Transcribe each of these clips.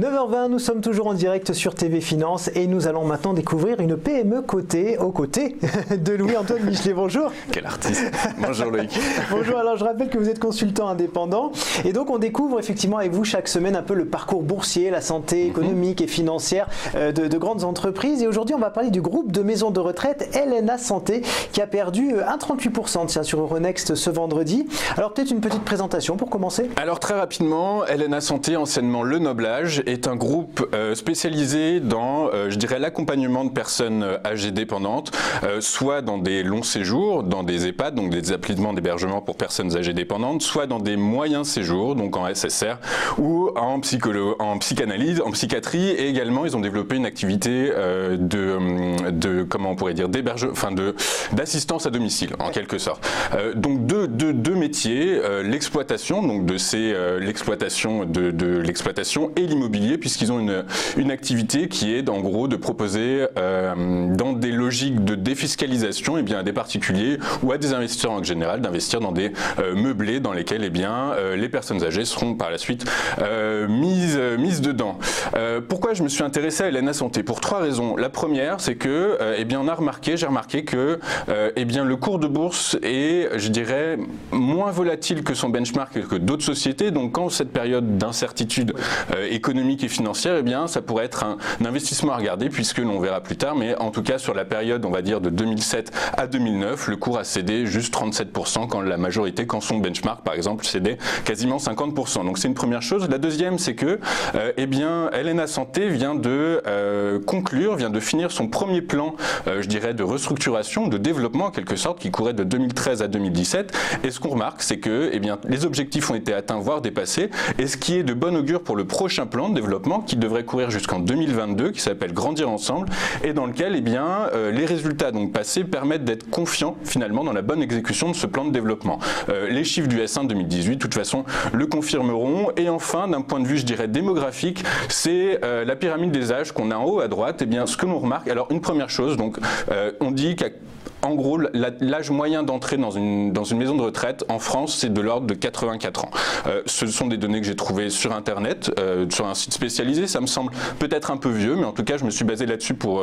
9h20, nous sommes toujours en direct sur TV Finance et nous allons maintenant découvrir une PME cotée aux côtés de Louis-Antoine Michelet. Bonjour. Quel artiste. Bonjour Loïc. Bonjour, alors je rappelle que vous êtes consultant indépendant et donc on découvre effectivement avec vous chaque semaine un peu le parcours boursier, la santé économique et financière de grandes entreprises. Et aujourd'hui on va parler du groupe de maisons de retraite LNA Santé qui a perdu 1,38% sur Euronext ce vendredi. Alors peut-être une petite présentation pour commencer. Alors très rapidement, LNA Santé, anciennement Le Noblage, est un groupe spécialisé dans, je dirais, l'accompagnement de personnes âgées dépendantes, soit dans des longs séjours, dans des EHPAD, donc des établissements d'hébergement pour personnes âgées dépendantes, soit dans des moyens séjours, donc en SSR, ou en psychanalyse, en psychiatrie, et également ils ont développé une activité comment on pourrait dire, d'assistance à domicile, en quelque sorte. Donc deux métiers, l'exploitation, donc l'exploitation et l'immobilier, puisqu'ils ont une activité qui est en gros de proposer dans des logiques de défiscalisation à des particuliers ou à des investisseurs en général d'investir dans des meublés dans lesquels les personnes âgées seront par la suite mises dedans. Pourquoi je me suis intéressé à LNA Santé? Pour trois raisons. La première, c'est que j'ai remarqué que le cours de bourse est, je dirais, moins volatile que son benchmark et que d'autres sociétés. Donc quand cette période d'incertitude économique et financière, ça pourrait être un investissement à regarder, puisque l'on verra plus tard, mais en tout cas sur la période, on va dire de 2007 à 2009, le cours a cédé juste 37% quand son benchmark par exemple cédait quasiment 50%. Donc c'est une première chose. La deuxième, c'est que LNA Santé vient de finir son premier plan, je dirais, de restructuration, de développement en quelque sorte, qui courait de 2013 à 2017. Et ce qu'on remarque, c'est que les objectifs ont été atteints, voire dépassés, et ce qui est de bon augure pour le prochain plan de développement qui devrait courir jusqu'en 2022, qui s'appelle Grandir Ensemble, et dans lequel les résultats donc passés permettent d'être confiants finalement dans la bonne exécution de ce plan de développement. Les chiffres du S1 2018, de toute façon, le confirmeront. Et enfin, d'un point de vue, je dirais, démographique, c'est la pyramide des âges qu'on a en haut à droite. Ce que l'on remarque, alors une première chose, donc on dit qu'en gros, l'âge moyen d'entrée dans une maison de retraite en France, c'est de l'ordre de 84 ans. Ce sont des données que j'ai trouvées sur Internet, sur un site spécialisé. Ça me semble peut-être un peu vieux, mais en tout cas, je me suis basé là-dessus pour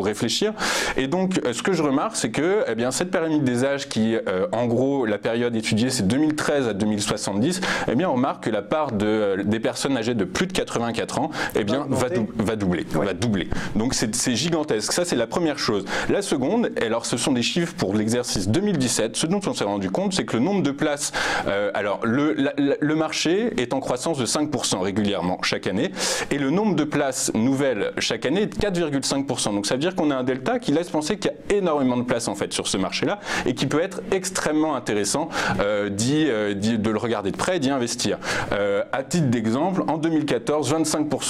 réfléchir. Et donc, ce que je remarque, c'est que cette pyramide des âges qui, en gros, la période étudiée, c'est 2013 à 2070, on remarque que la part des personnes âgées de plus de 84 ans, va doubler. Donc, c'est gigantesque. Ça, c'est la première chose. La seconde, alors, ce sont des chiffres pour l'exercice 2017. Ce dont on s'est rendu compte, c'est que le nombre de places, le marché est en croissance de 5% régulièrement chaque année, et le nombre de places nouvelles chaque année est de 4,5%. Donc ça veut dire qu'on a un delta qui laisse penser qu'il y a énormément de places en fait sur ce marché-là, et qui peut être extrêmement intéressant de le regarder de près et d'y investir. À titre d'exemple, en 2014, 25%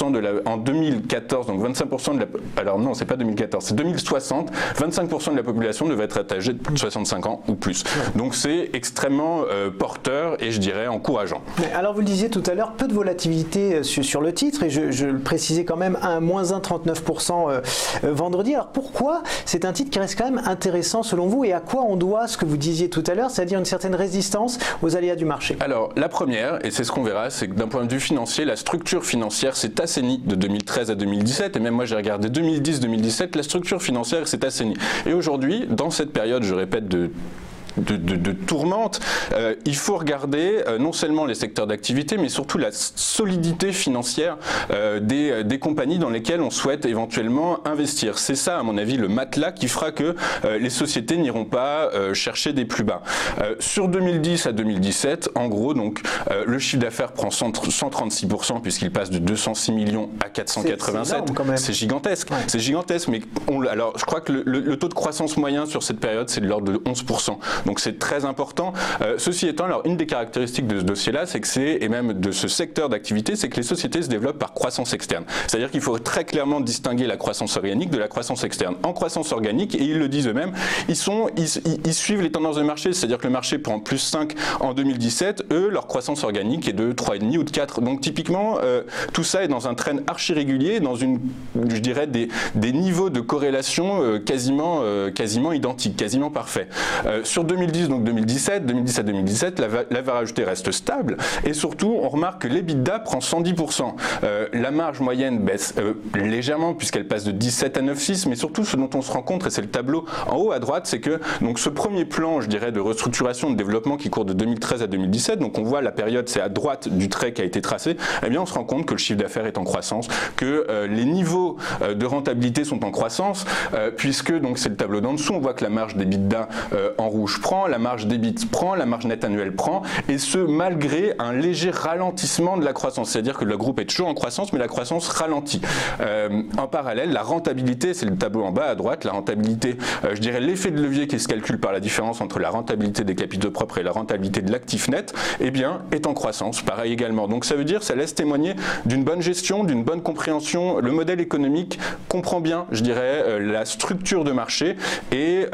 c'est 2060, 25% de la population devait être âgée de plus de 65 ans ou plus. Donc c'est extrêmement porteur et je dirais encourageant. Mais alors vous le disiez tout à l'heure, peu de volatilité sur le titre, et je le précisais quand même, moins 1,39% vendredi. Alors pourquoi c'est un titre qui reste quand même intéressant selon vous, et à quoi on doit ce que vous disiez tout à l'heure, c'est-à-dire une certaine résistance aux aléas du marché? Alors la première, et c'est ce qu'on verra, c'est que d'un point de vue financier, la structure financière s'est assainie de 2013 à 2017, et même moi j'ai regardé 2010-2017, la structure financière s'est assainie. Et aujourd'hui, dans cette période, je répète, de tourmente, il faut regarder non seulement les secteurs d'activité, mais surtout la solidité financière des compagnies dans lesquelles on souhaite éventuellement investir. C'est ça, à mon avis, le matelas qui fera que les sociétés n'iront pas chercher des plus bas. Sur 2010 à 2017, en gros, donc, le chiffre d'affaires prend 136%, puisqu'il passe de 206 millions à 487. C'est gigantesque. Ouais. C'est gigantesque, mais alors, je crois que le taux de croissance moyen sur cette période, c'est de l'ordre de 11%. Donc c'est très important. Ceci étant, alors une des caractéristiques de ce dossier-là, c'est que et même de ce secteur d'activité, c'est que les sociétés se développent par croissance externe. C'est-à-dire qu'il faut très clairement distinguer la croissance organique de la croissance externe. En croissance organique, et ils le disent eux-mêmes, ils suivent les tendances de marché. C'est-à-dire que le marché prend plus 5 en 2017, eux, leur croissance organique est de 3,5 ou de 4. Donc typiquement, tout ça est dans un trend archi régulier, dans je dirais des niveaux de corrélation quasiment identiques, quasiment parfaits. Sur 2010, donc 2017, 2017, la valeur ajoutée reste stable et surtout on remarque que l'EBITDA prend 110%. La marge moyenne baisse légèrement puisqu'elle passe de 17 à 9,6, mais surtout ce dont on se rend compte, et c'est le tableau en haut à droite, c'est que donc ce premier plan, je dirais, de restructuration, de développement qui court de 2013 à 2017, donc on voit la période, c'est à droite du trait qui a été tracé, eh bien on se rend compte que le chiffre d'affaires est en croissance, que les niveaux de rentabilité sont en croissance, puisque donc c'est le tableau d'en dessous, on voit que la marge d'EBITDA en rouge prend, la marge d'EBIT prend, la marge nette annuelle prend, et ce malgré un léger ralentissement de la croissance, c'est-à-dire que le groupe est toujours en croissance, mais la croissance ralentit. En parallèle, la rentabilité, c'est le tableau en bas à droite, la rentabilité, je dirais l'effet de levier qui se calcule par la différence entre la rentabilité des capitaux propres et la rentabilité de l'actif net, eh bien, est en croissance, pareil également. Donc ça veut dire, ça laisse témoigner d'une bonne gestion, d'une bonne compréhension. Le modèle économique comprend bien, je dirais, la structure de marché et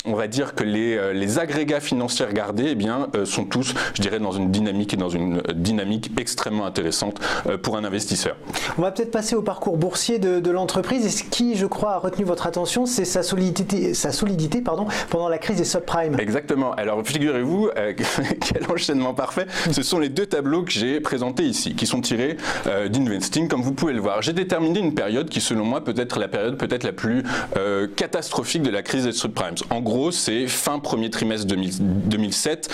on va dire que les agrégats financiers regardés, eh bien, sont tous, je dirais, dans une dynamique extrêmement intéressante pour un investisseur. On va peut-être passer au parcours boursier de l'entreprise. Et ce qui, je crois, a retenu votre attention, c'est sa solidité pendant la crise des subprimes. Exactement. Alors, figurez-vous, quel enchaînement parfait. Ce sont les deux tableaux que j'ai présentés ici, qui sont tirés d'Investing, comme vous pouvez le voir. J'ai déterminé une période qui, selon moi, peut être la période la plus catastrophique de la crise des subprimes. En gros, c'est fin premier trimestre 2007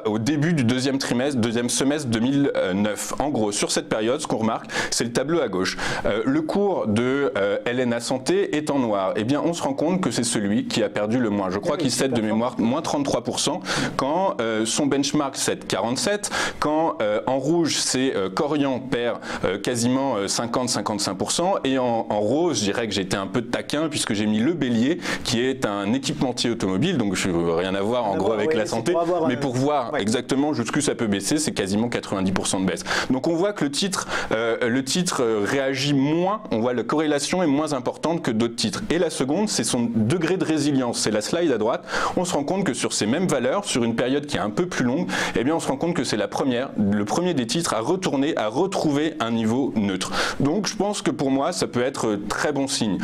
au début du deuxième semestre 2009. En gros, sur cette période, ce qu'on remarque, c'est le tableau à gauche. Le cours de LNA Santé est en noir. Eh bien, on se rend compte que c'est celui qui a perdu le moins. Je crois qu'il cède de mémoire moins 33%, quand son benchmark cède 47%, quand en rouge, c'est Korian perd quasiment 50-55%, et en rose, je dirais que j'ai été un peu taquin puisque j'ai mis le Bélier, qui est un équipementier automobile, donc je veux rien à voir en gros avec la santé, mais pour voir exactement jusqu'où ça peut baisser, c'est quasiment 90% de baisse. Donc on voit que le titre réagit moins, on voit la corrélation est moins importante que d'autres titres. Et la seconde, c'est son degré de résilience, c'est la slide à droite. On se rend compte que sur ces mêmes valeurs, sur une période qui est un peu plus longue, eh bien on se rend compte que c'est le premier des titres à retrouver un niveau neutre. Donc je pense que pour moi, ça peut être très bon signe.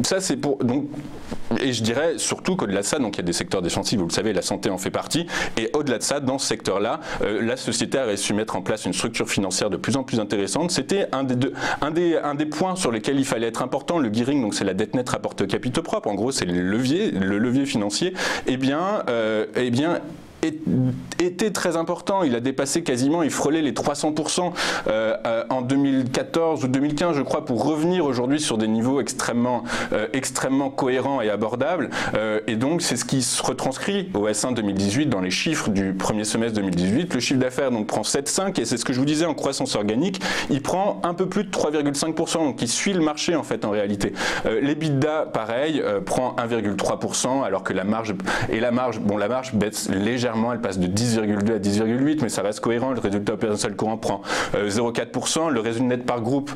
Ça c'est pour donc. Et je dirais surtout qu'au-delà de ça, donc il y a des secteurs défensifs, vous le savez, la santé en fait partie, et au-delà de ça, dans ce secteur-là, la société a réussi à mettre en place une structure financière de plus en plus intéressante. C'était un des points sur lesquels il fallait être important, le gearing, donc c'est la dette nette rapportée aux capitaux propres, en gros c'est le levier financier, était très important. Il a dépassé quasiment, il frôlait les 300% en 2014 ou 2015, je crois, pour revenir aujourd'hui sur des niveaux extrêmement cohérents et abordables. Et donc, c'est ce qui se retranscrit au S1 2018 dans les chiffres du premier semestre 2018. Le chiffre d'affaires donc prend 7,5 et c'est ce que je vous disais en croissance organique, il prend un peu plus de 3,5%, donc il suit le marché en fait en réalité. L'EBITDA, pareil, prend 1,3%, alors que la marge baisse légèrement. Elle passe de 10,2 à 10,8, mais ça reste cohérent. Le résultat opérationnel courant prend 0,4%. Le résultat net par groupe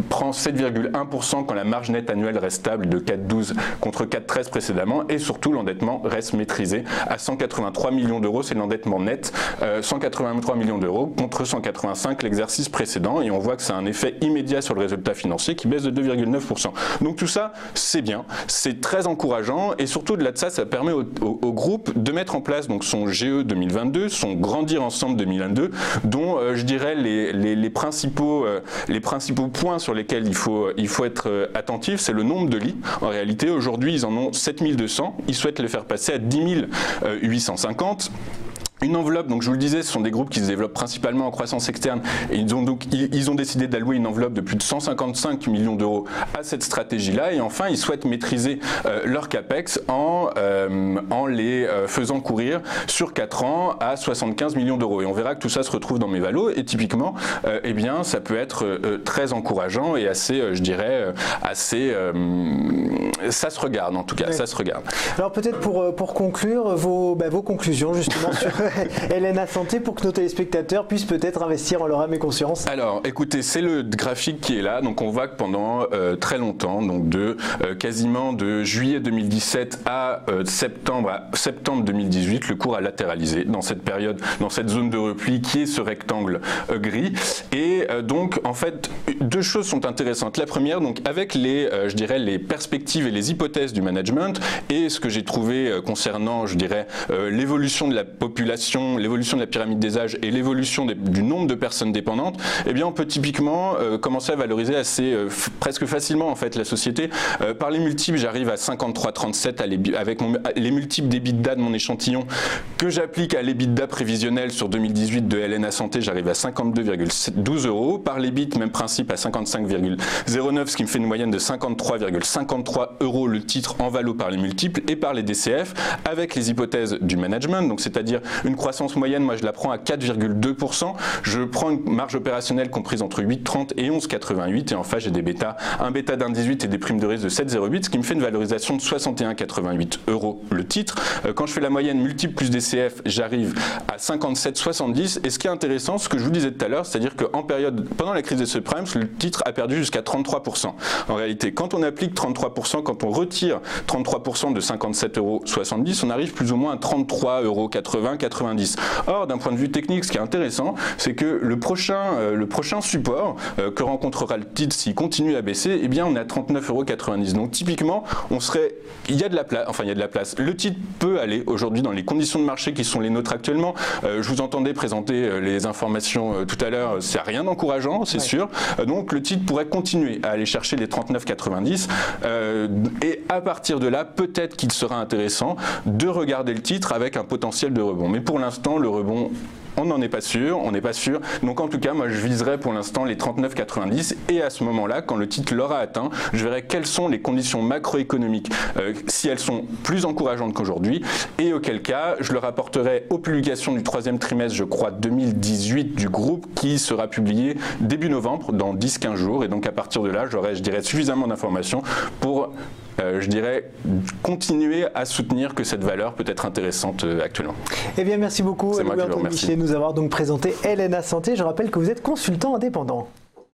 prend 7,1% quand la marge nette annuelle reste stable de 4,12 contre 4,13 précédemment. Et surtout, l'endettement reste maîtrisé à 183 millions d'euros. C'est l'endettement net, 183 millions d'euros contre 185 l'exercice précédent. Et on voit que c'est un effet immédiat sur le résultat financier qui baisse de 2,9%. Donc tout ça, c'est bien, c'est très encourageant. Et surtout, au-delà de ça, ça permet au groupe de mettre en place donc son GE 2022, son Grandir Ensemble 2022, dont je dirais les principaux points sur lesquels il faut être attentif, c'est le nombre de lits. En réalité, aujourd'hui, ils en ont 7200, ils souhaitent les faire passer à 10 850. Une enveloppe, donc je vous le disais, ce sont des groupes qui se développent principalement en croissance externe et ils ont décidé d'allouer une enveloppe de plus de 155 millions d'euros à cette stratégie-là et enfin ils souhaitent maîtriser leur CAPEX en les faisant courir sur 4 ans à 75 millions d'euros et on verra que tout ça se retrouve dans mes valos et typiquement eh bien ça peut être très encourageant et assez, je dirais, ça se regarde en tout cas, ça se regarde. Alors peut-être pour conclure vos conclusions justement sur LNA Santé pour que nos téléspectateurs puissent peut-être investir en leur âme et conscience. Alors écoutez, c'est le graphique qui est là, donc on voit que pendant très longtemps, donc quasiment de juillet 2017 à septembre 2018, le cours a latéralisé dans cette période, dans cette zone de repli qui est ce rectangle gris et donc en fait deux choses sont intéressantes. La première, donc avec je dirais les perspectives et les hypothèses du management et ce que j'ai trouvé concernant, je dirais, l'évolution de la population, l'évolution de la pyramide des âges et l'évolution du nombre de personnes dépendantes, eh bien on peut typiquement commencer à valoriser presque facilement en fait la société. Par les multiples, j'arrive à 53,37 avec les multiples d'EBITDA de mon échantillon que j'applique à l'EBITDA prévisionnel sur 2018 de LNA Santé, j'arrive à 52,12 €. Par l'EBIT, même principe à 55,09, ce qui me fait une moyenne de 53,53 € le titre en valo par les multiples. Et par les DCF, avec les hypothèses du management, donc c'est-à-dire une croissance moyenne, moi je la prends à 4,2%. Je prends une marge opérationnelle comprise entre 8,30 et 11,88. Et en face, j'ai des bêtas, un bêta d'1,18 et des primes de risque de 7,08, ce qui me fait une valorisation de 61,88 € le titre. Quand je fais la moyenne multiple plus DCF, j'arrive à 57,70. Et ce qui est intéressant, ce que je vous disais tout à l'heure, c'est-à-dire qu'en période, pendant la crise des subprimes, le titre a perdu jusqu'à 33%. En réalité, quand on applique 33%, quand on retire 33% de 57,70 €, on arrive plus ou moins à 33,80 €, 90. Or, d'un point de vue technique, ce qui est intéressant, c'est que le prochain support que rencontrera le titre s'il continue à baisser, eh bien, on est à 39,90 €. Donc, typiquement, il y a de la place. Le titre peut aller aujourd'hui dans les conditions de marché qui sont les nôtres actuellement. Je vous entendais présenter les informations tout à l'heure, c'est rien d'encourageant, c'est sûr. Donc le titre pourrait continuer à aller chercher les 39,90 et à partir de là, peut-être qu'il sera intéressant de regarder le titre avec un potentiel de rebond. Mais pour l'instant, le rebond, on n'en est pas sûr, on n'est pas sûr. Donc en tout cas, moi je viserai pour l'instant les 39,90 et à ce moment-là, quand le titre l'aura atteint, je verrai quelles sont les conditions macroéconomiques, si elles sont plus encourageantes qu'aujourd'hui, et auquel cas, je le rapporterai aux publications du troisième trimestre, je crois 2018 du groupe, qui sera publié début novembre, dans 10-15 jours. Et donc à partir de là, j'aurai, je dirais, suffisamment d'informations pour je dirais, continuer à soutenir que cette valeur peut être intéressante actuellement. Eh bien, merci beaucoup, Louis-Antoine Michelet, de nous avoir donc présenté LNA Santé. Je rappelle que vous êtes consultant indépendant.